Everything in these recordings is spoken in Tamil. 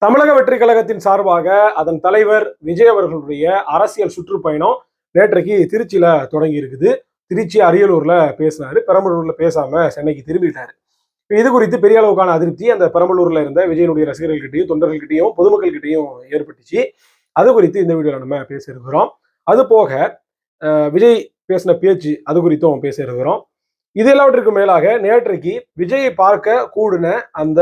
தமிழக வெற்றி கழகத்தின் சார்பாக அதன் தலைவர் விஜய் அவர்களுடைய அரசியல் சுற்றுப்பயணம் நேற்றைக்கு திருச்சியில தொடங்கி இருக்குது. திருச்சி அரியலூர்ல பேசினாரு, பெரம்பலூர்ல பேசாம சென்னைக்கு திரும்பிட்டாரு. இது குறித்து பெரிய அளவுக்கான அதிருப்தி அந்த பெரம்பலூர்ல இருந்த விஜயனுடைய ரசிகர்கள்கிட்டையும் தொண்டர்கள்கிட்டையும் பொதுமக்கள் கிட்டையும் ஏற்பட்டுச்சு. அது குறித்து இந்த வீடியோல நம்ம பேச இருக்கிறோம். அது போக விஜய் பேசின பேச்சு அது குறித்தும் பேச இருக்கிறோம். இது எல்லாவற்றுக்கும் மேலாக நேற்றைக்கு விஜயை பார்க்க கூடின அந்த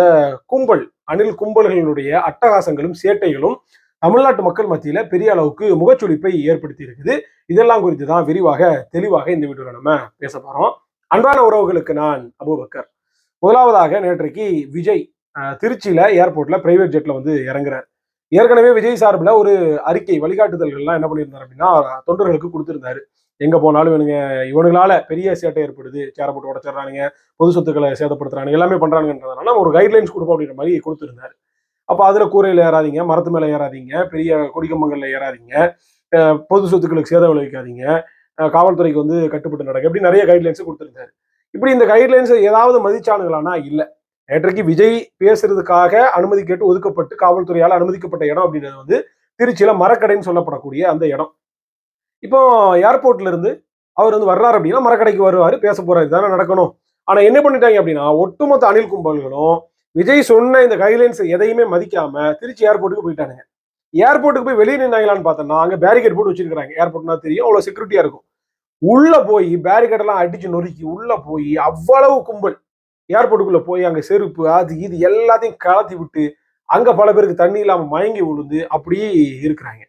கும்பல், அணில் கும்பல்களுடைய அட்டகாசங்களும் சேட்டைகளும் தமிழ்நாட்டு மக்கள் மத்தியில பெரிய அளவுக்கு முகச்சுளிப்பை ஏற்படுத்தி இருக்குது. இதெல்லாம் குறித்து தான் விரிவாக தெளிவாக இந்த வீடியோல நம்ம பேச போறோம். அன்பான உறவுகளுக்கு நான் அபூபக்கர். முதலாவதாக நேற்றைக்கு விஜய் திருச்சியில ஏர்போர்ட்ல பிரைவேட் ஜெட்ல வந்து இறங்குறார். ஏற்கனவே விஜய் சார்பில் ஒரு அறிக்கை வழிகாட்டுதல்கள்லாம் என்ன பண்ணியிருந்தாரு அப்படின்னா தொண்டர்களுக்கு கொடுத்திருந்தாரு. எங்க போனாலும் இவனுங்களால பெரிய சேட்டை ஏற்படுது, சேரை போட்டு உடச்சிடறானுங்க, பொது சொத்துக்களை சேதப்படுத்துறானுங்க, எல்லாமே பண்றானுங்கன்றதுனால ஒரு கைட்லைன்ஸ் கொடுப்போம் அப்படின்ற மாதிரி கொடுத்திருந்தாரு. அப்ப அதுல கூரையில ஏறாதீங்க, மரத்து மேல ஏறாதீங்க, பெரிய கொடிக்கம்பங்கள்ல ஏறாதீங்க, பொது சொத்துக்களுக்கு சேதம் விளைவிக்காதீங்க, காவல்துறைக்கு வந்து கட்டுப்பட்டு நடக்க, இப்படி நிறைய கைட்லைன்ஸ் கொடுத்திருந்தாரு. இப்படி இந்த கைட்லைன்ஸ் ஏதாவது மதிச்சானுங்களானா இல்ல. நேற்றைக்கு விஜய் பேசுறதுக்காக அனுமதி கேட்டு ஒதுக்கப்பட்டு காவல்துறையால் அனுமதிக்கப்பட்ட இடம் அப்படின்றது வந்து திருச்சியில மரக்கடைன்னு சொல்லப்படக்கூடிய அந்த இடம். இப்போ ஏர்போர்ட்ல இருந்து அவர் வந்து வர்றாரு அப்படின்னா மரக்கடைக்கு வருவாரு, பேச போறாரு, தானே நடக்கணும். ஆனா என்ன பண்ணிட்டாங்க அப்படின்னா ஒட்டுமொத்த அணில் கும்பல்களும் விஜய் சொன்ன இந்த கைட்லைன்ஸ் எதையுமே மதிக்காம திருச்சி ஏர்போர்ட்டுக்கு போயிட்டானுங்க. ஏர்போர்ட்டுக்கு போய் வெளியே நின்னாங்களான்னு பார்த்தோம்னா அங்க பேரிகேட் போட்டு வச்சிருக்காங்க. ஏர்போர்ட்னா தெரியும், அவ்வளவு செக்யூரிட்டியா இருக்கும். உள்ள போய் பேரிகேட் எல்லாம் அடிச்சு நொறுக்கி உள்ள போய் அவ்வளவு கும்பல் ஏர்போர்ட்டுக்குள்ள போய் அங்க செருப்பு அது இது எல்லாத்தையும் கலத்தி விட்டு அங்க பல பேருக்கு தண்ணி இல்லாம மயங்கி விழுந்து அப்படியே இருக்கிறாங்க.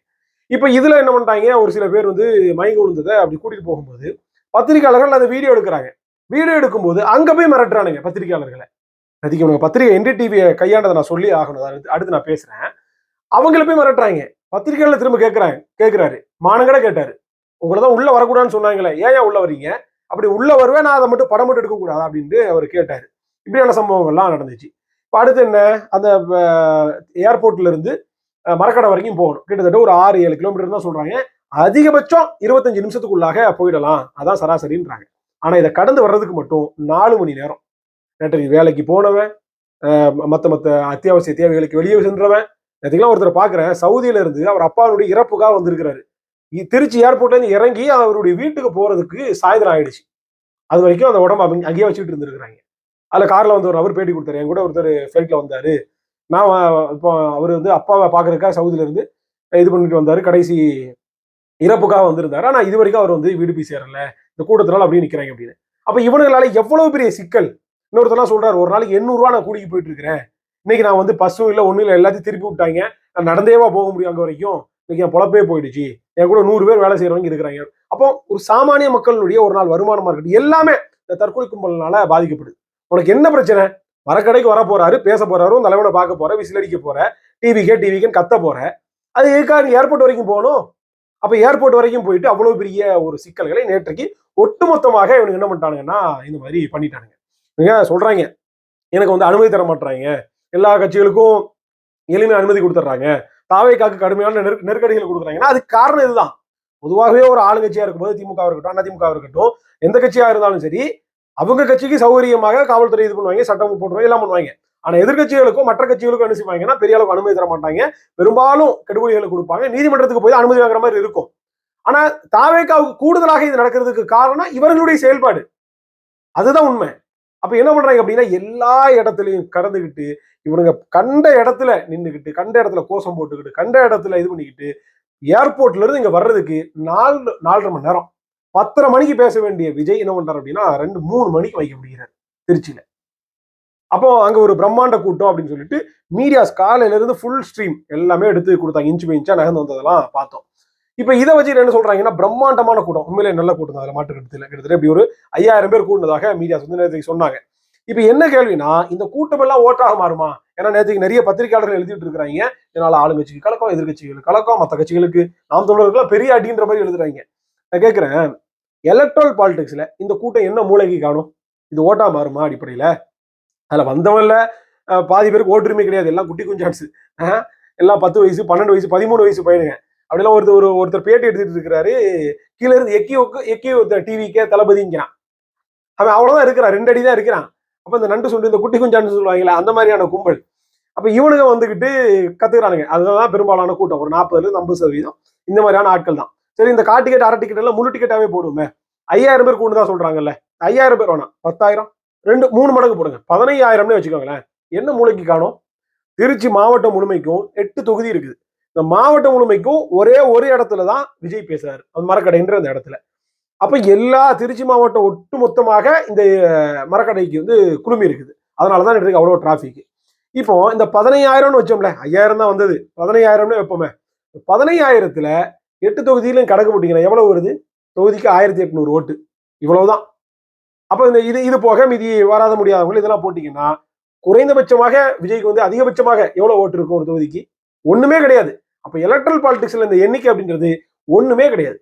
இப்ப இதுல என்ன பண்ணிட்டாங்க, ஒரு சில பேர் வந்து மயங்கி விழுந்ததை அப்படி கூட்டிட்டு போகும்போது பத்திரிகையாளர்கள் அந்த வீடியோ எடுக்கிறாங்க. வீடியோ எடுக்கும்போது அங்க போய் மிரட்டுறானுங்க பத்திரிகையாளர்களை. அதுக்கு இவங்க பத்திரிகை என்டிடிவியை கையாண்டதை நான் சொல்லி ஆகணும், அடுத்து நான் பேசுறேன். அவங்கள போய் மிரட்டுறாங்க. பத்திரிகையாளர் திரும்ப கேட்கிறாரு, மானங்கட கேட்டாரு, உங்களதான் உள்ள வரக்கூடாதுன்னு சொன்னாங்களே, ஏன் உள்ள வரீங்க, அப்படி உள்ள வருவேன், நான் அதை மட்டும் படம் மட்டும் எடுக்கக்கூடாது அப்படின்ட்டு அவர் கேட்டாரு. இப்படியான சம்பவங்கள்லாம் நடந்துச்சு. இப்ப அடுத்து என்ன, அந்த ஏர்போர்ட்ல இருந்து மரக்கடை வரைக்கும் போகணும். கிட்டத்தட்ட ஒரு 6-7 கிலோமீட்டர் தான் சொல்றாங்க. அதிகபட்சம் 25 நிமிஷத்துக்குள்ளாக போயிடலாம், அதான் சராசரின்றாங்க. ஆனா இதை கடந்து வர்றதுக்கு மட்டும் 4 மணி நேரம். நேற்று வேலைக்கு போனவன், மத்த அத்தியாவசிய தேவைகளுக்கு வெளியே சென்றவன், நேற்றுக்கெல்லாம் ஒருத்தர் பாக்குறேன், சவுதியில இருந்து அவர் அப்பாவுடைய இறப்புக்காக வந்திருக்கிறாரு. திருச்சி ஏர்போர்ட்ல இருந்து இறங்கி அவருடைய வீட்டுக்கு போறதுக்கு சாயந்தரம் ஆயிடுச்சு. அது வரைக்கும் அந்த உடம்பு அங்கேயே வச்சுட்டு இருந்திருக்கிறாங்க. அதுல கார்ல வந்து ஒரு அவர் பேட்டி கொடுத்தாரு, என் கூட ஒருத்தர் ஃபிளைட்ல வந்தாரு. நான் இப்போ அவர் வந்து அப்பாவை பாக்குறதுக்காக சவுதியில இருந்து இது பண்ணிட்டு வந்தாரு, கடைசி இறப்புக்காக வந்திருந்தாரு. ஆனா இது வரைக்கும் அவர் வந்து வீடு போய் சேரல, இந்த கூட்டத்தினால அப்படியே நிக்கிறாங்க அப்படின்னு. அப்ப இவனுங்களால எவ்வளவு பெரிய சிக்கல். இன்னொருத்தர் சொல்றாரு, ஒரு நாளைக்கு 800 ரூபா நான் கூட்டிக்கு போயிட்டு இருக்கிறேன், இன்னைக்கு நான் வந்து பஸ்ஸும் இல்லை ஒன்றும் இல்லை, எல்லாத்தையும் திருப்பி விட்டாங்க, நான் நடந்தேவா போக முடியும் அங்க வரைக்கும், இன்னைக்கு என் பொழப்பே போயிடுச்சு, என் கூட 100 பேர் வேலை செய்யறவங்க இருக்கிறாங்க. அப்போ ஒரு சாமானிய மக்களுடைய ஒரு நாள் வருமானமா இருக்கட்டும் எல்லாமே இந்த தற்கொலை கும்பல்னால பாதிக்கப்படுது. உனக்கு என்ன பிரச்சனை, மரக்கடைக்கு வர போறாரு, பேச போறாரு, தலைவனை பார்க்க போற, விசில் அடிக்க போற, டிவிக்கேன்னு கத்த போற, அது எதுக்காக நீ ஏர்போர்ட் வரைக்கும் போகணும்? அப்ப ஏர்போர்ட் வரைக்கும் போயிட்டு அவ்வளவு பெரிய ஒரு சிக்கல்களை நேற்றைக்கு ஒட்டுமொத்தமாக இவனுக்கு என்ன பண்ணிட்டானுங்கன்னா இந்த மாதிரி பண்ணிட்டானுங்க. நீங்க சொல்றாங்க, எனக்கு வந்து அனுமதி தர மாட்டாங்க, எல்லா கட்சிகளுக்கும் எளிமையா அனுமதி கொடுத்துட்றாங்க, தாவேக்காக்கு கடுமையான நெருக்கடிகள் கொடுக்குறாங்கன்னா அதுக்கு காரணம் இதுதான். பொதுவாகவே ஒரு ஆளுங்கட்சியா இருக்கும்போது திமுக இருக்கட்டும், அதிமுக இருக்கட்டும், எந்த கட்சியா இருந்தாலும் சரி, அவங்க கட்சிக்கு சௌகரியமாக காவல்துறை இது பண்ணுவாங்க, சட்டம் போட்டுருவாங்க, எல்லாம் பண்ணுவாங்க. ஆனா எதிர்கட்சிகளுக்கும் மற்ற கட்சிகளுக்கும் என்ன செய்வாங்கன்னா பெரிய அளவுக்கு அனுமதி தர மாட்டாங்க, பெரும்பாலும் கெடுபிடிகளை கொடுப்பாங்க, நீதிமன்றத்துக்கு போய் அனுமதி வாங்குற மாதிரி இருக்கும். ஆனா தாவேக்காவுக்கு கூடுதலாக இது நடக்கிறதுக்கு காரணம் இவர்களுடைய செயல்பாடு, அதுதான் உண்மை. அப்ப என்ன பண்றாங்க அப்படின்னா எல்லா இடத்துலையும் கடந்துகிட்டு இவனுங்க கண்ட இடத்துல நின்றுகிட்டு, கண்ட இடத்துல கோஷம் போட்டுக்கிட்டு, கண்ட இடத்துல இது பண்ணிக்கிட்டு ஏர்போர்ட்ல இருந்து இங்க வர்றதுக்கு 4-4.5 மணி நேரம். 10:30 மணிக்கு பேச வேண்டிய விஜய் என்ன பண்றாரு அப்படின்னா 2-3 மணிக்கு வைக்க முடிகிறார் திருச்சியில. அப்போ அங்க ஒரு பிரம்மாண்ட கூட்டம் அப்படின்னு சொல்லிட்டு மீடியாஸ் காலையில இருந்து ஃபுல் ஸ்ட்ரீம் எல்லாமே எடுத்து கொடுத்தாங்க, இன்ச்சு பை இன்ச்சா நகர்ந்து வந்ததெல்லாம் பார்த்தோம். இப்ப இதை வச்சு என்ன சொல்றாங்கன்னா பிரம்மாண்டமான கூட்டம், உண்மையிலே நல்ல கூட்டம் தான், அதில் மாற்று கருத்துல கிட்டத்தட்ட இப்படி ஒரு 5000 பேர் கூடுனதாக மீடியாஸ் வந்து நேற்றுக்கு சொன்னாங்க. இப்ப என்ன கேள்வினா, இந்த கூட்டம் எல்லாம் ஓட்டாக மாறுமா? ஏன்னா நேற்றுக்கு நிறைய பத்திரிகையாளர்கள் எழுதிட்டு இருக்கிறாங்க, இதனால ஆளுங்கட்சிக்கு கலக்கம், எதிர்கட்சிகளுக்கு கலக்கம், மற்ற கட்சிகளுக்கு நாம் தமிழர்களுக்கு பெரிய அடின்ற மாதிரி எழுதுறாங்க. நான் கேட்கிறேன், எலக்ட்ரல் பாலிடிக்ஸ்ல இந்த கூட்டம் என்ன மூளைக்கு காணும்? இது ஓட்டா மாறுமா அடிப்படையில? அதுல வந்தவன்ல பாதி பேருக்கு ஓட்டுரிமை கிடையாது, எல்லாம் குட்டி குஞ்சான்ஸ், எல்லாம் 10 வயசு 12 வயசு 13 வயசு பையனுங்க. அப்படிலாம் ஒருத்தர் பேட்டி எடுத்துட்டு இருக்கிறாரு, கீழே இருந்து எக்கி ஒருத்தர் டிவிக்கே தளபதிங்கிறான். அவன் அவ்வளவுதான் இருக்கிறான், 2 அடி தான் இருக்கிறான். அப்ப இந்த நண்டு சுண்டு இந்த குட்டி குஞ்சான்னு சொல்லுவாங்களா, அந்த மாதிரியான கும்பல். அப்ப இவனுங்க வந்துகிட்டு கத்துக்கிறானுங்க. அதுதான் பெரும்பாலான கூட்டம். ஒரு 40% இந்த மாதிரியான ஆட்கள் தான். சரி, இந்த கார் டிக்கெட், அரை டிக்கெட் எல்லாம் முழு டிக்கெட்டாவே போடுவோமே. 5000 பேர் கூண்டு தான் சொல்றாங்கல்ல. 5000 பேர் வேணாம், 10,000, 3 மடங்கு போடுங்க, 15,000 வச்சுக்கோங்களேன். என்ன மூளைக்கு காணும்? திருச்சி மாவட்டம் முழுமைக்கும் 8 தொகுதி இருக்குது. இந்த மாவட்டம் முழுமைக்கும் ஒரே ஒரு இடத்துல தான் விஜய் பேசுறாரு, அந்த மரக்கடைன்ற அந்த இடத்துல. அப்ப எல்லா திருச்சி மாவட்டம் ஒட்டு மொத்தமாக இந்த மரக்கடைக்கு வந்து குழுமி இருக்குது. அதனாலதான் இன்றைக்கு அவ்வளவு டிராபிக். இப்போ இந்த 15,000 வச்சோம்ல, 5,000 தான் வந்தது, 15,000 வைப்போமே. 15,000த்துல 8 தொகுதியிலும் கணக்கு போட்டீங்கன்னா எவ்வளவு வருது? தொகுதிக்கு 1800 ஓட்டு, இவ்வளவுதான். அப்ப இந்த இது போக மீதி வராத முடியாதவங்க இதெல்லாம் போட்டீங்கன்னா குறைந்தபட்சமாக விஜய்க்கு வந்து அதிகபட்சமாக எவ்வளவு ஓட்டு இருக்கும் ஒரு தொகுதிக்கு? ஒண்ணுமே கிடையாது. அப்ப எலக்ட்ரல் பாலிடிக்ஸ்ல இந்த எண்ணிக்கை அப்படின்றது ஒண்ணுமே கிடையாது.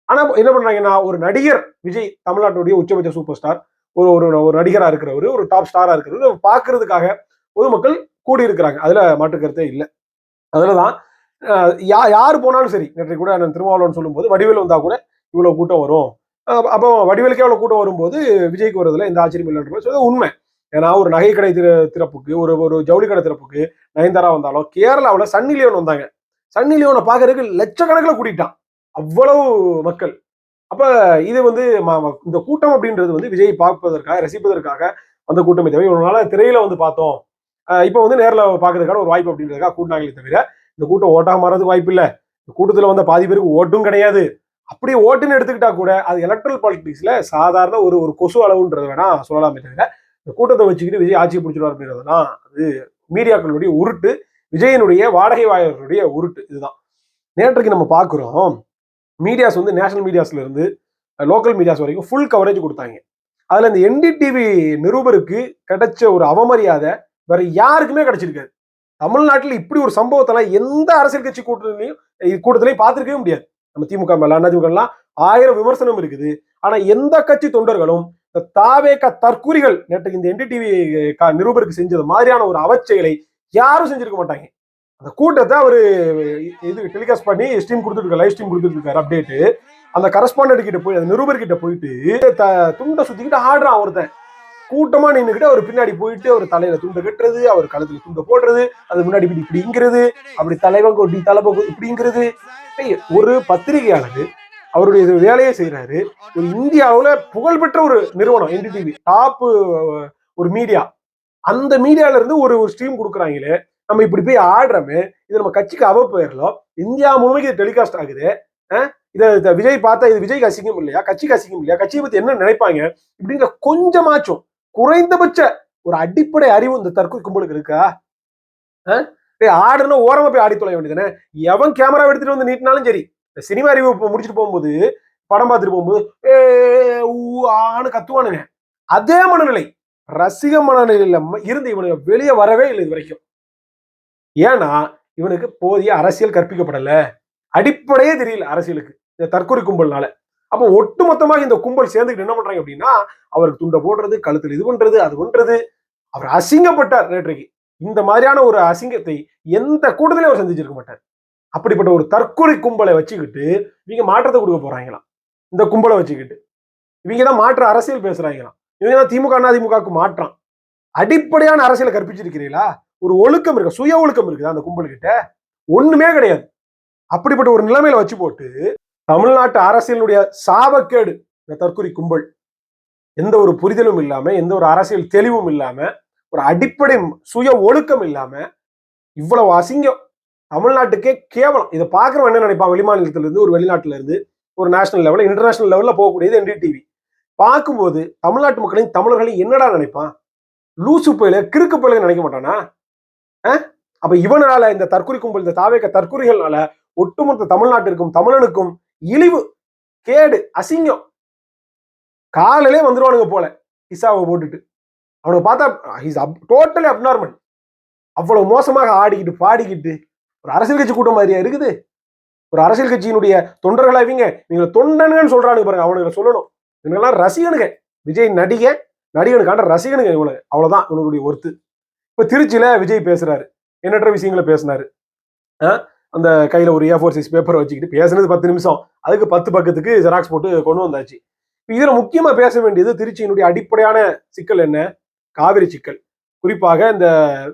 ஆனா என்ன பண்றாங்கன்னா, ஒரு நடிகர் விஜய், தமிழ்நாட்டுடைய உச்சபட்ச சூப்பர் ஸ்டார், ஒரு ஒரு நடிகரா இருக்கிறவரு, ஒரு டாப் ஸ்டாரா இருக்கிறவரு பாக்குறதுக்காக பொதுமக்கள் கூடி இருக்கிறாங்க. அதுல மாற்று கருத்தே இல்லை. அதுலதான் யாரு போனாலும் சரி, நேற்று கூட நான் திருமாவளவன் சொல்லும் போது வடிவேல் வந்தா கூட இவ்வளவு கூட்டம் வரும். அப்போ வடிவேலுக்கே எவ்வளவு கூட்டம் வரும்போது விஜய்க்கு வருதுல எந்த ஆச்சரியம் இல்லைன்ற உண்மை. ஏன்னா ஒரு நகை கடை திறப்புக்கு, ஒரு ஜவுளி கடை திறப்புக்கு நயன்தாரா வந்தாலும், கேரளாவில் சன்னி லியோன் வந்தாங்க. சன்னி லியோனை பாக்குறதுக்கு லட்சக்கணக்கில் கூட்டிட்டான், அவ்வளவு மக்கள். அப்ப இது வந்து இந்த கூட்டம் அப்படின்றது வந்து விஜய் பார்ப்பதற்காக, ரசிப்பதற்காக அந்த கூட்டமே தவிர, ஒரு நாள் திரையில வந்து பார்த்தோம், இப்ப வந்து நேரில் பாக்குறதுக்கான ஒரு வாய்ப்பு அப்படின்றதுக்காக கூட்டினாங்களே தவிர இந்த கூட்டம் ஓட்டாக மாறதுக்கு வாய்ப்பு இல்லை. இந்த கூட்டத்தில் வந்த பாதி பேருக்கு ஓட்டும் கிடையாது. அப்படியே ஓட்டுன்னு எடுத்துக்கிட்டா கூட அது எலக்ட்ரல் பாலிடிக்ஸ்ல சாதாரண ஒரு கொசு அளவுன்றது வேணா சொல்லலாமே தவிர, இந்த கூட்டத்தை வச்சுக்கிட்டு விஜய் ஆட்சி பிடிச்சிடுவார் அப்படின்றதுனா அது மீடியாக்களுடைய உருட்டு, விஜயனுடைய வாடகை வாயர்களுடைய உருட்டு. இதுதான் நேற்றைக்கு நம்ம பார்க்கிறோம். மீடியாஸ் வந்து நேஷனல் மீடியாஸ்ல இருந்து லோக்கல் மீடியாஸ் வரைக்கும் ஃபுல் கவரேஜ் கொடுத்தாங்க. அதுல இந்த என்டிடிவி நிருபருக்கு கிடைச்ச ஒரு அவமரியாதை வேற யாருக்குமே கிடைச்சிருக்காது. தமிழ்நாட்டில் இப்படி ஒரு சம்பவத்தெல்லாம் எந்த அரசியல் கட்சி கூட்டத்திலையும் பார்த்திருக்கவே முடியாது. நம்ம திமுக மேல, அதிமுக எல்லாம் 1000 விமர்சனம் இருக்குது. ஆனா எந்த கட்சி தொண்டர்களும் இந்த தாவேக தற்குறிகள் நேற்று இந்த என்டிடிவி நிருபருக்கு செஞ்சது மாதிரியான ஒரு அவச்செயலை யாரும் செஞ்சிருக்க மாட்டாங்க. அந்த கூட்டத்தை அவரு இது டெலிகாஸ்ட் பண்ணி ஸ்ட்ரீம் கொடுத்துட்டு, லைவ் ஸ்ட்ரீம் கொடுத்துட்டு இருக்காரு அப்டேட். அந்த கரஸ்பாண்டன்ட் கிட்ட போய், அந்த நிருபர் கிட்ட போயிட்டு துண்டை சுத்திக்கிட்டு ஆடுறான் ஒருத்தன். கூட்டமா நின்றுகிட்டு அவர் பின்னாடி போயிட்டு அவர் தலையில துண்டை கட்டுறது, அவர் கழுத்துல துண்டை போடுறது, அது முன்னாடி இப்படிங்கிறது, அப்படி தலைவன் கொட்டி தலைமை இப்படிங்கிறது. ஒரு பத்திரிகையாளர் அவருடைய வேலையை செய்யறாரு. ஒரு இந்தியாவுல புகழ்பெற்ற ஒரு நிறுவனம் என்டிடிவி, டாப் ஒரு மீடியா, அந்த மீடியால இருந்து ஒரு ஸ்ட்ரீம் கொடுக்குறாங்களே, நம்ம இப்படி போய் ஆடுறோமே, இது நம்ம கட்சிக்கு அவப்பெயரலாம், இந்தியா முழுமைக்கு இது டெலிகாஸ்ட் ஆகுது. இதை விஜய் பார்த்தா இது விஜய்க்கு அசிங்கம் இல்லையா, கட்சிக்கு அசிங்கம் இல்லையா, கட்சியை பத்தி என்ன நினைப்பாங்க இப்படிங்கிற கொஞ்சமாச்சும் குறைந்தபட்ச ஒரு அடிப்படை அறிவு இந்த தற்கொலை கும்பலுக்கு இருக்கா? ஆடுனா ஓரமா போய் ஆடி தொலைய வேண்டியதானே. எவன் கேமரா எடுத்துட்டு வந்து நீட்டினாலும் சரி, சினிமா அறிவு முடிச்சுட்டு போகும்போது, படம் பார்த்துட்டு போகும்போது ஆன்னு கத்துவானுங்க. அதே மனநிலை ரசிக மனநிலையில இருந்து இவனுக்கு வெளியே வரவே இல்லை இது வரைக்கும். ஏன்னா இவனுக்கு போதிய அரசியல் கற்பிக்கப்படல, அடிப்படையே தெரியல அரசியலுக்கு இந்த தற்கொலை கும்பல்னால. அப்ப ஒட்டுமொத்தமாக இந்த கும்பல் சேர்ந்துக்கிட்டு என்ன பண்றாங்க அப்படின்னா, அவருக்கு துண்டை போடுறது, கழுத்துல இது பண்றது, அது பண்றது. அவர் அசிங்கப்பட்டார் நேற்றைக்கு. இந்த மாதிரியான ஒரு அசிங்கத்தை எந்த கூட்டத்திலையும் அவர் சந்திச்சிருக்க மாட்டார். அப்படிப்பட்ட ஒரு தற்கொலை கும்பலை வச்சுக்கிட்டு இவங்க மாற்றத்தை கொடுக்க போறாங்களாம். இந்த கும்பலை வச்சுக்கிட்டு இவங்க தான் மாற்ற அரசியல் பேசுறாங்களாம். இவங்க தான் திமுக அதிமுகவுக்கு மாற்றான். அடிப்படையான அரசியலை கற்பிச்சிருக்கிறீங்களா? ஒரு ஒழுக்கம் இருக்கு, சுய ஒழுக்கம் இருக்குதா அந்த கும்பல்கிட்ட? ஒண்ணுமே கிடையாது. அப்படிப்பட்ட ஒரு நிலைமையில வச்சு போட்டு தமிழ்நாட்டு அரசியலுடைய சாபக்கேடு இந்த தற்கொலை கும்பல். எந்த ஒரு புரிதலும் இல்லாம, எந்த ஒரு அரசியல் தெளிவும் இல்லாம, ஒரு அடிப்படை சுய ஒழுக்கம் இல்லாம இவ்வளவு அசிங்கம், தமிழ்நாட்டுக்கே கேவலம். இதை பாக்குறவன் என்ன நினைப்பான்? வெளிமாநிலத்தில இருந்து, ஒரு வெளிநாட்டுல இருந்து, ஒரு நேஷனல் லெவல், இன்டர்நேஷனல் லெவல்ல போகக்கூடியது என்டிடிவி. பார்க்கும்போது தமிழ்நாட்டு மக்களையும் தமிழர்களையும் என்னடா நினைப்பான்? லூசு பயில, கிறுக்கு பயில நினைக்க மாட்டானா? அப்ப இவனால, இந்த தற்கொலை கும்பல், இந்த தாவேக தற்கொலைகள்னால ஒட்டுமொத்த தமிழ்நாட்டிற்கும் தமிழனுக்கும் இழிவு, கேடு, அசிங்கம். காலையிலே வந்துருவானுங்க போல இசாவை போட்டுட்டு. அவனுக்கு பார்த்தா டோட்டலி அப்நார்மல். அவ்வளவு மோசமாக ஆடிக்கிட்டு பாடிக்கிட்டு ஒரு அரசியல் கட்சி கூட்டம் மாதிரியா இருக்குது? ஒரு அரசியல் கட்சியினுடைய தொண்டர்களா இவங்க தொண்டனுங்கன்னு சொல்றானுங்க பாருங்க. அவனுக்கு சொல்லணும், இவங்கெல்லாம் ரசிகனுங்க, விஜய் நடிகனுக்கான ரசிகனுங்க இவனுக்கு. அவ்வளவுதான் இவனுடைய ஒர்த்து. இப்ப திருச்சியில விஜய் பேசுறாரு, எண்ணற்ற விஷயங்களை பேசினாரு. அந்த கையில ஒரு A4 size பேப்பரை வச்சுக்கிட்டு பேசுனது 10 நிமிஷம், அதுக்கு 10 பக்கத்துக்கு ஜெராக்ஸ் போட்டு கொண்டு வந்தாச்சு. இதுல முக்கியமா பேச வேண்டியது திருச்சியினுடைய அடிப்படையான சிக்கல் என்ன? காவிரி சிக்கல். குறிப்பாக இந்த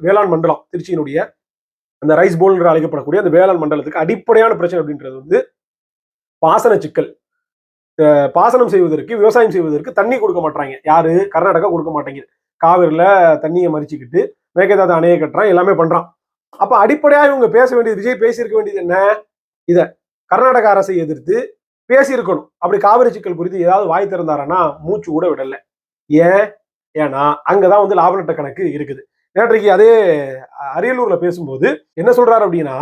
வேளாண் மண்டலம் திருச்சியினுடைய அந்த ரைஸ் போல் என்று அழைக்கப்படக்கூடிய அந்த வேளாண் மண்டலத்துக்கு அடிப்படையான பிரச்சனை அப்படின்றது வந்து பாசன சிக்கல். பாசனம் செய்வதற்கு, விவசாயம் செய்வதற்கு தண்ணி கொடுக்க மாட்டாங்க. யாரு? கர்நாடகா கொடுக்க மாட்டேங்குது. காவிரில தண்ணியை மறிச்சுக்கிட்டு மேகதாது அணையை கட்டுறான், எல்லாமே பண்றான். அப்ப அடிப்படையா இவங்க பேச வேண்டியது, விஜய் பேசியிருக்க வேண்டியது என்ன? இத கர்நாடக அரசை எதிர்த்து பேசியிருக்கணும். அப்படி காவிரி சிக்கல் குறித்து ஏதாவது வாய் திறந்தாரன்னா மூச்சு கூட விடல. ஏன்? ஏன்னா அங்கதான் வந்து லாப நட்ட கணக்கு இருக்குது. நேற்றைக்கு அதே அரியலூர்ல பேசும்போது என்ன சொல்றாரு அப்படின்னா,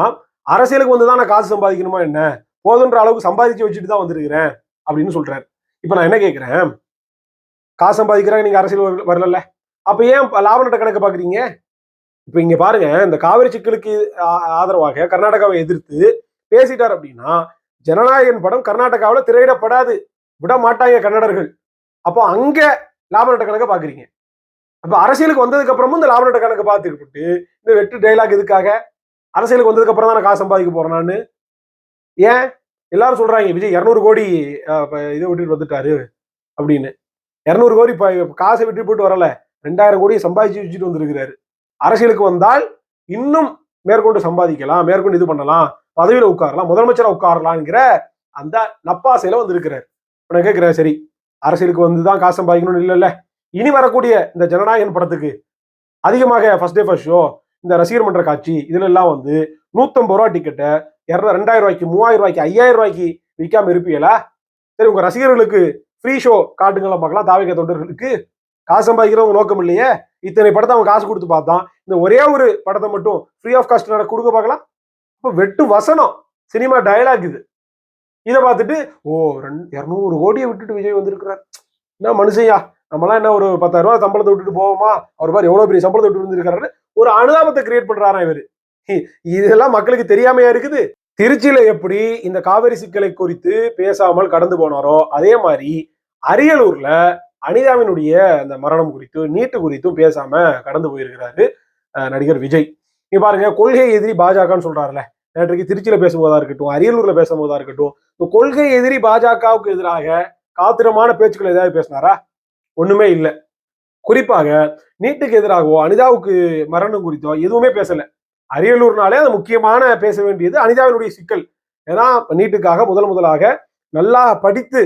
அரசியலுக்கு வந்துதான் நான் காசு சம்பாதிக்கணுமா என்ன, போதுன்ற அளவுக்கு சம்பாதிச்சு வச்சுட்டு தான் வந்திருக்கிறேன் அப்படின்னு சொல்றாரு. இப்ப நான் என்ன கேட்கிறேன், காசு சம்பாதிக்கிறாங்க, நீங்க அரசியல் வரல, அப்ப ஏன் லாப நட்ட கணக்கு பாக்குறீங்க? இப்ப இங்க பாருங்க, இந்த காவிரி சிக்கலுக்கு ஆதரவாக கர்நாடகாவை எதிர்த்து பேசிட்டார் அப்படின்னா, ஜனநாயகன் படம் கர்நாடகாவில் திரையிடப்படாது, விட மாட்டாங்க கன்னடர்கள். அப்போ அங்க லாப நட்ட கணக்க பாக்குறீங்க. அப்ப அரசியலுக்கு வந்ததுக்கு அப்புறமும் இந்த லாப நட்ட கணக்கு பார்த்துக்கிட்டு இந்த வெட்டு டைலாக் எதுக்காக? அரசியலுக்கு வந்ததுக்கு அப்புறம் தான் நான் காசு சம்பாதிக்க போறேன். ஏன் எல்லாரும் சொல்றாங்க விஜய் 200 கோடி இதை விட்டுட்டு வந்துட்டாரு அப்படின்னு. 200 கோடி காசை விட்டு போட்டு வரல, 2000 கோடியை சம்பாதிச்சு வச்சுட்டு வந்திருக்கிறாரு. அரசியலுக்கு வந்தால் இன்னும் மேற்கொண்டு சம்பாதிக்கலாம், மேற்கொண்டு இது பண்ணலாம், பதவியில உட்காரலாம், முதலமைச்சரா உட்காரலாம்ங்கிற அந்த நப்பாசையில வந்திருக்கிறார். நான் கேட்கிறேன், சரி அரசியலுக்கு வந்துதான் காசு சம்பாதிக்கணும்னு இல்ல, இனி வரக்கூடிய இந்த ஜனநாயகன் படத்துக்கு அதிகமாக ஃபர்ஸ்ட் டே ஃபர்ஸ்ட் ஷோ, இந்த ரசிகர் மன்ற காட்சி, இதுல எல்லாம் வந்து 150 ரூபாய் டிக்கெட்டை 2000 ரூபாய்க்கு, 3000 ரூபாய்க்கு, 5000 ரூபாய்க்கு விற்காம இருப்பீங்களா? சரி, உங்க ரசிகர்களுக்கு ஃப்ரீ ஷோ காட்டுங்களா பார்க்கலாம். தாவேக தொண்டர்களுக்கு காசு சம்பாதிக்கிறவங்க நோக்கம் இல்லையே. இத்தனை படத்தை அவன் காசு கொடுத்து பார்த்தான், இந்த ஒரே ஒரு படத்தை மட்டும் ஃப்ரீ ஆஃப் காஸ்ட் கொடுக்க பார்க்கலாம். இப்போ வெட்டு வசனம், சினிமா டயலாக் இது. இதை பார்த்துட்டு 200 கோடியை விட்டுட்டு விஜய் வந்திருக்கிறார். என்ன மனுஷையா, நம்மளாம் என்ன ஒரு 10,000 ரூபாய் சம்பளத்தை விட்டுட்டு போவோமா? அவர் மாதிரி எவ்வளவு பெரிய சம்பளத்தை விட்டு வந்திருக்காரு. ஒரு அனுதாபத்தை கிரியேட் பண்றாரா இவரு. இதெல்லாம் மக்களுக்கு தெரியாமையா இருக்குது. திருச்சியில எப்படி இந்த காவிரி சிக்கலை குறித்து பேசாமல் கடந்து போனாரோ, அதே மாதிரி அரியலூர்ல அனிதாவினுடைய அந்த மரணம் குறித்து, நீட்டு குறித்தும் பேசாம கடந்து போயிருக்கிறாரு நடிகர் விஜய். நீங்க பாருங்க, கொள்கை எதிரி பாஜகன்னு சொல்றாருல, நேற்றைக்கு திருச்சியில பேசும்போதா இருக்கட்டும், அரியலூர்ல பேசும்போதா இருக்கட்டும், கொள்கை எதிரி பாஜகவுக்கு எதிராக காத்திரமான பேச்சுக்கள் ஏதாவது பேசினாரா? ஒண்ணுமே இல்லை. குறிப்பாக நீட்டுக்கு எதிராகவோ அனிதாவுக்கு மரணம் குறித்தோ எதுவுமே பேசல. அரியலூர்னாலே அது முக்கியமான பேச வேண்டியது அனிதாவினுடைய சிக்கல். ஏன்னா நீட்டுக்காக முதலாக நல்லா படித்து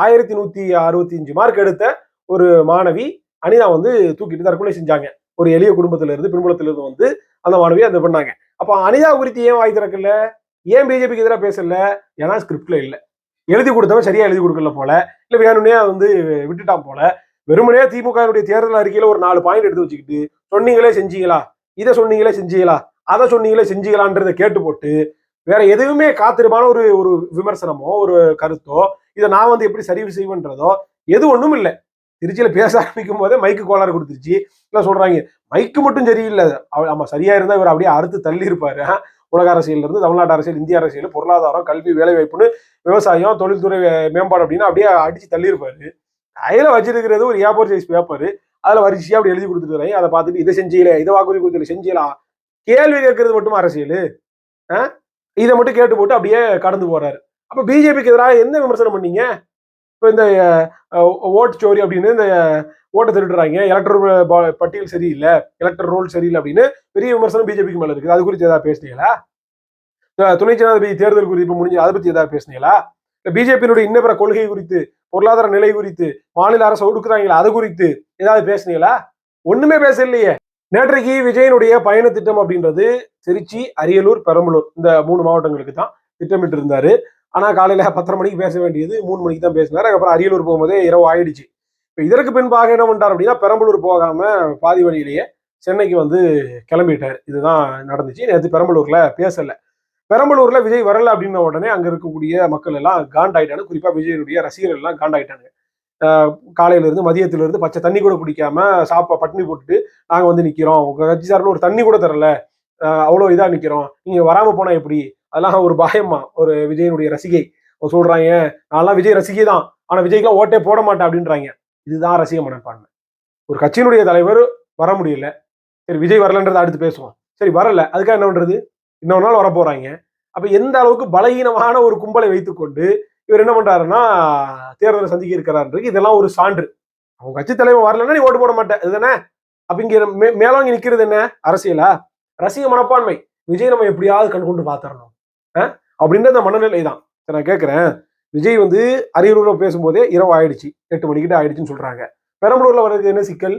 1165 மார்க் எடுத்த ஒரு மாணவி அனிதா வந்து தூக்கிட்டு தற்கொலை செஞ்சாங்க. ஒரு எளிய குடும்பத்தில இருந்து, பின்புலத்தில இருந்து வந்து அந்த மாணவியை அந்த பண்ணாங்க. அப்ப அனிதா குறித்து ஏன் வாய் திறக்கல? ஏன் பிஜேபிக்கு எதிராக பேசல? ஏன்னா ஸ்கிரிப்ட்ல இல்ல. எழுதி கொடுத்தவன் சரியா எழுதி கொடுக்கல போல, இல்ல வேணும்னே வந்து விட்டுட்டான் போல. வெறுமனே திமுகவுடைய தேர்தல் அறிக்கையில ஒரு 4 பாயிண்ட் எடுத்து வச்சுக்கிட்டு, சொன்னீங்களே செஞ்சீங்களா, இதை சொன்னீங்களே செஞ்சீங்களா, அதை சொன்னீங்களே செஞ்சீங்களான்றதை கேட்டு போட்டு வேற எதுவுமே காத்திரமான ஒரு ஒரு விமர்சனமோ ஒரு கருத்தோ, இதை நான் வந்து எப்படி சரி செய்வேன்றதோ எது ஒண்ணும் இல்லை. திருச்சியில பேச ஆரம்பிக்கும் போதே மைக்கு கோளாறு கொடுத்துருச்சு. எல்லாம் சொல்றாங்க மைக்கு மட்டும் சரியில்லை, ஆமா சரியா இருந்தா இவர் அப்படியே அறுத்து தள்ளி இருப்பாரு. உலக அரசியல் இருந்து தமிழ்நாட்டு அரசியல், இந்திய அரசியல், பொருளாதாரம், கல்வி, வேலை வாய்ப்புன்னு, விவசாயம், தொழில்துறை மேம்பாடு அப்படின்னு அப்படியே அடிச்சு தள்ளி இருப்பாரு. கையில வச்சிருக்கிறது ஒரு A4 சைஸ் பேப்பர், அதுல வரிசையா அப்படி எழுதி கொடுத்துருக்காங்க. அதை பார்த்துட்டு இதை செஞ்சீங்களே, இதை வாக்குறுதி கொடுத்துல செஞ்சீங்களா, கேள்வி கேட்கறது மட்டும் அரசியல், இதை மட்டும் கேட்டு போட்டு அப்படியே கடந்து போறாரு. அப்ப பிஜேபிக்கு எதிராக என்ன விமர்சனம் பண்ணீங்க? இப்ப இந்த ஓட்டு சோரி அப்படின்னு இந்த ஓட்டை திருடுறாங்க, எலக்டர் பட்டியல் சரியில்லை, எலக்டர் ரோல் சரியில்லை அப்படின்னு பெரிய விமர்சனம் பிஜேபிக்கு மேல இருக்குது. அது குறித்து ஏதாவது பேசுனீங்களா? துணை ஜனாதிபதி தேர்தல் குறித்து முடிஞ்சு அதை பத்தி ஏதாவது பேசுனீங்களா? பிஜேபியினுடைய இன்னபிற கொள்கை குறித்து, பொருளாதார நிலை குறித்து, மாநில அரசு ஒடுக்குறாங்களா அது குறித்து ஏதாவது பேசுனீங்களா? ஒண்ணுமே பேசலையே. நேற்றைக்கு விஜயனுடைய பயண திட்டம் அப்படின்றது திருச்சி, அரியலூர், பெரம்பலூர் இந்த 3 மாவட்டங்களுக்கு தான் திட்டமிட்டு இருந்தாரு. ஆனா காலையில 10:30 மணிக்கு பேச வேண்டியது 3 மணிக்கு தான் பேசினாரு. அதுக்கப்புறம் அரியலூர் போகும்போதே இரவு ஆயிடுச்சு. இப்ப இதற்கு பின்பாக என்ன பண்ணிட்டார் அப்படின்னா, பெரம்பலூர் போகாம பாதி வழியிலேயே சென்னைக்கு வந்து கிளம்பிட்டாரு. இதுதான் நடந்துச்சு. நேற்று பெரம்பலூர்ல பேசல. பெரம்பலூர்ல விஜய் வரல அப்படின்ன உடனே அங்க இருக்கக்கூடிய மக்கள் எல்லாம் காண்டாயிட்டாங்க. குறிப்பா விஜயனுடைய ரசிகர்கள் எல்லாம் காண்டாயிட்டாங்க. காலையில இருந்து மதியத்துல இருந்து பச்சை தண்ணி கூட குடிக்காம பட்டினி போட்டுட்டு நாங்க வந்து நிக்கிறோம், உங்க கட்சி சார்பில் ஒரு தண்ணி கூட தரல, அவ்வளவு இதா நிக்கிறோம், நீங்க வராம போனா எப்படி, அதெல்லாம் ஒரு பயமா ஒரு விஜயனுடைய ரசிகை சொல்றாங்க. நான்லாம் விஜய் ரசிகை தான், ஆனா விஜய்க்குலாம் ஓட்டே போட மாட்டேன் அப்படின்றாங்க. இதுதான் ரசிக மனப்பான்மை. ஒரு கட்சியினுடைய தலைவர் வர முடியல, சரி விஜய் வரலன்றதை அடுத்து பேசுவோம். சரி வரல, அதுக்காக என்ன பண்றது, இன்னொரு நாள் வர போறாங்க. அப்ப எந்த அளவுக்கு பலகீனமான ஒரு கும்பலை வைத்துக்கொண்டு இவர் என்ன பண்றாருன்னா தேர்தலை சந்திக்க இருக்கிறாரு. இதெல்லாம் ஒரு சான்று. அவங்க கட்சி தலைவர் வரலன்னா நீ ஓட்டு போட மாட்டேன், இதுதானே. அப்ப இங்க மேலோங்கி நிக்கிறது என்ன? அரசியலா? ரசிக மனப்பான்மை. விஜய் நம்ம எப்படியாவது கண் கொண்டு பாத்திரணும் அப்படின்ற அந்த மனநிலை தான். நான் கேட்கிறேன், விஜய் வந்து அரியலூர்ல பேசும்போதே இரவு ஆயிடுச்சு, 8 மணிக்கிட்ட ஆயிடுச்சுன்னு சொல்றாங்க. பெரம்பலூர்ல வர்றதுக்கு என்ன சிக்கல்?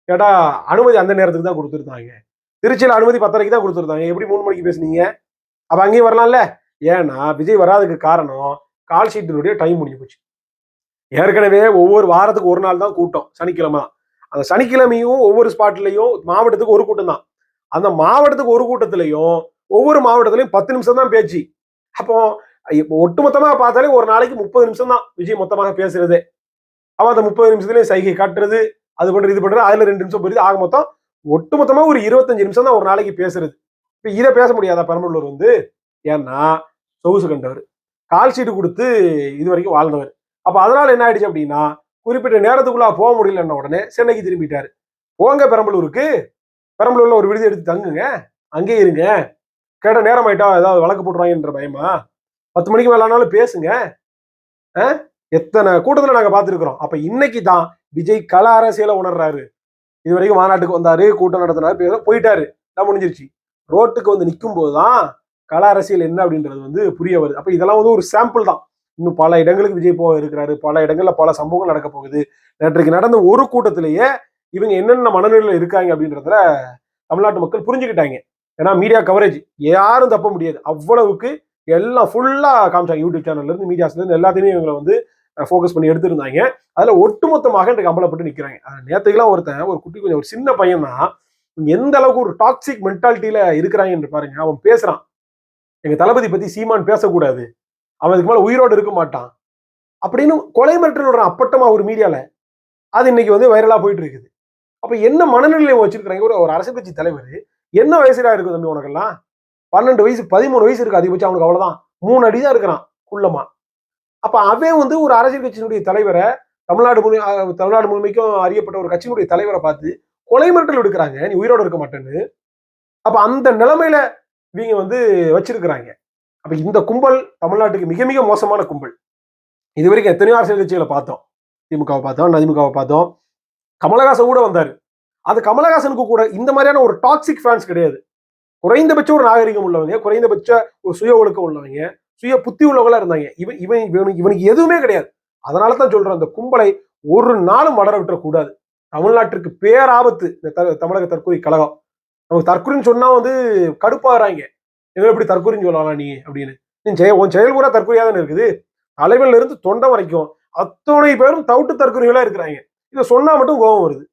கேட்டா அனுமதி அந்த நேரத்துக்கு தான் கொடுத்துருந்தாங்க. திருச்சியில அனுமதி 10:30க்கு தான் கொடுத்துருந்தாங்க. எப்படி 3 மணிக்கு பேசுனீங்க? அப்ப அங்கேயும் வரலாம்ல. ஏன்னா விஜய் வராதுக்கு காரணம் கால் ஷீட்டினுடைய டைம் முடிஞ்சு போச்சு. ஏற்கனவே ஒவ்வொரு வாரத்துக்கு ஒரு நாள் தான் கூட்டம், சனிக்கிழமை தான். அந்த சனிக்கிழமையும் ஒவ்வொரு ஸ்பாட்லயும் மாவட்டத்துக்கு ஒரு கூட்டம் தான். அந்த மாவட்டத்துக்கு ஒரு கூட்டத்திலையும் ஒவ்வொரு மாவட்டத்திலையும் 10 நிமிஷம் தான் பேச்சு. அப்போ ஒட்டுமொத்தமா பார்த்தாலே ஒரு நாளைக்கு 30 நிமிஷம் தான் விஜய் மொத்தமாக பேசுறது. அவ அந்த 30 நிமிஷத்துலயும் சைகை காட்டுறது, அது பண்றது இது பண்றது, அதுல 2 நிமிஷம் போயிருது. ஆக மொத்தம் ஒட்டுமொத்தமா ஒரு 25 நிமிஷம் தான் ஒரு நாளைக்கு பேசுறது. இப்ப இதை பேச முடியாதா பெரம்பலூர் வந்து? ஏன்னா சொகுசு கண்டவர், கால் ஷீட் கொடுத்து இது வரைக்கும் வாழ்ந்தவர். அப்ப அதனால என்ன ஆயிடுச்சு அப்படின்னா, குறிப்பிட்ட நேரத்துக்குள்ள போக முடியலன்ன உடனே சென்னைக்கு திரும்பிட்டாரு. போங்க பெரம்பலூருக்கு, பெரம்பலூர்ல ஒரு விடுதி எடுத்து தங்குங்க, அங்கே இருங்க. கேட்ட நேரம் ஆயிட்டா ஏதாவது வழக்கு போட்டுருவாங்கன்ற பயமா? 10 மணிக்கு மேலானாலும் பேசுங்க. எத்தனை கூட்டத்துல நாங்க பார்த்துருக்கிறோம். அப்ப இன்னைக்கு தான் விஜய் கள அரசியலை உணர்றாரு. இது வரைக்கும் மாநாட்டுக்கு வந்தாரு, கூட்டம் நடத்தினாரு, பேச போயிட்டாரு, தான் முடிஞ்சிருச்சு. ரோட்டுக்கு வந்து நிற்கும் போதுதான் கள அரசியல் என்ன அப்படின்றது வந்து புரிய வருது. அப்ப இதெல்லாம் வந்து ஒரு சாம்பிள் தான். இன்னும் பல இடங்களுக்கு விஜய் போக இருக்கிறாரு, பல இடங்கள்ல பல சம்பவங்கள் நடக்க போகுது. நேற்றைக்கு நடந்த ஒரு கூட்டத்திலேயே இவங்க என்னென்ன மனநிலையில இருக்காங்க அப்படின்றதுல தமிழ்நாட்டு மக்கள் புரிஞ்சுக்கிட்டாங்க. ஏன்னா மீடியா கவரேஜ் யாரும் தப்ப முடியாது. அவ்வளவுக்கு எல்லாம் ஃபுல்லா காமிச்சாங்க. யூடியூப் சேனல்ல இருந்து, மீடியாஸ்ல இருந்து எல்லாத்தையுமே இவங்களை வந்து ஃபோக்கஸ் பண்ணி எடுத்திருந்தாங்க. அதுல ஒட்டுமொத்தமாக இன்றைக்கு அம்பலப்பட்டு நிக்கிறாங்க. நேற்றுக்கெல்லாம் ஒருத்தன், ஒரு குட்டி கொஞ்சம் ஒரு சின்ன பையன் தான், எந்த அளவுக்கு ஒரு டாக்ஸிக் மென்டாலிட்டியில இருக்கிறாங்க என்று பாருங்க. அவன் பேசுறான், எங்க தளபதி பத்தி சீமான் பேசக்கூடாது, அவன் இதுக்கு மேல உயிரோடு இருக்க மாட்டான் அப்படின்னு கொலை மிரட்டல் விடுறான் அப்பட்டமா ஒரு மீடியால. அது இன்னைக்கு வந்து வைரலா போயிட்டு இருக்குது. அப்ப என்ன மனநிலையை வச்சிருக்கிறாங்க? ஒரு அரசியல் கட்சி தலைவர். என்ன வயசுல இருக்கும் தம்பி உனக்கெல்லாம்? 12 வயசு 13 வயசு இருக்கு அதிகபட்சம். அவனுக்கு அவ்வளவுதான், 3 அடி தான் இருக்கிறான் குள்ளமா. அப்ப அவன் வந்து ஒரு அரசியல் கட்சியினுடைய தலைவரை, தமிழ்நாடு முழுமைக்கும் அறியப்பட்ட ஒரு கட்சியினுடைய தலைவரை பார்த்து கொலை மிரட்டல் எடுக்கிறாங்க, நீ உயிரோடு இருக்க மாட்டேன்னு. அப்ப அந்த நிலைமையில இவங்க வந்து வச்சிருக்கிறாங்க. அப்ப இந்த கும்பல் தமிழ்நாட்டுக்கு மிக மிக மோசமான கும்பல். இது வரைக்கும் எத்தனையோ அரசியல் கட்சிகளை பார்த்தோம். திமுகவை பார்த்தோம், அதிமுகவை பார்த்தோம், கமலஹாசன் கூட வந்தாரு. அது கமலஹாசனுக்கு கூட இந்த மாதிரியான ஒரு டாக்ஸிக் ஃபேன்ஸ் கிடையாது. குறைந்தபட்ச ஒரு நாகரிகம் உள்ளவங்க, குறைந்தபட்ச ஒரு சுய ஒழுக்கம் உள்ளவங்க, சுய புத்தி உள்ளவங்களா இருந்தாங்க. இவனுக்கு எதுவுமே கிடையாது. அதனால தான் சொல்றேன், அந்த கும்பலை ஒரு நாளும் வளர விட்டுறக்கூடாது. தமிழ்நாட்டிற்கு பேராபத்து இந்த தமிழக தற்கொலை கழகம். அவங்க தற்கொலைன்னு சொன்னா வந்து கடுப்பாகிறாங்க. எங்க எப்படி தற்கொலைன்னு சொல்லலாம் நீ அப்படின்னு? உன் செயல் பூரா தற்கொலையா தானே இருக்குது. தலைவன்ல இருந்து தொண்டை வரைக்கும் அத்தனை பேரும் தவிட்டு தற்கொலைகளா இருக்கிறாங்க. இதை சொன்னா மட்டும் கோபம் வருது.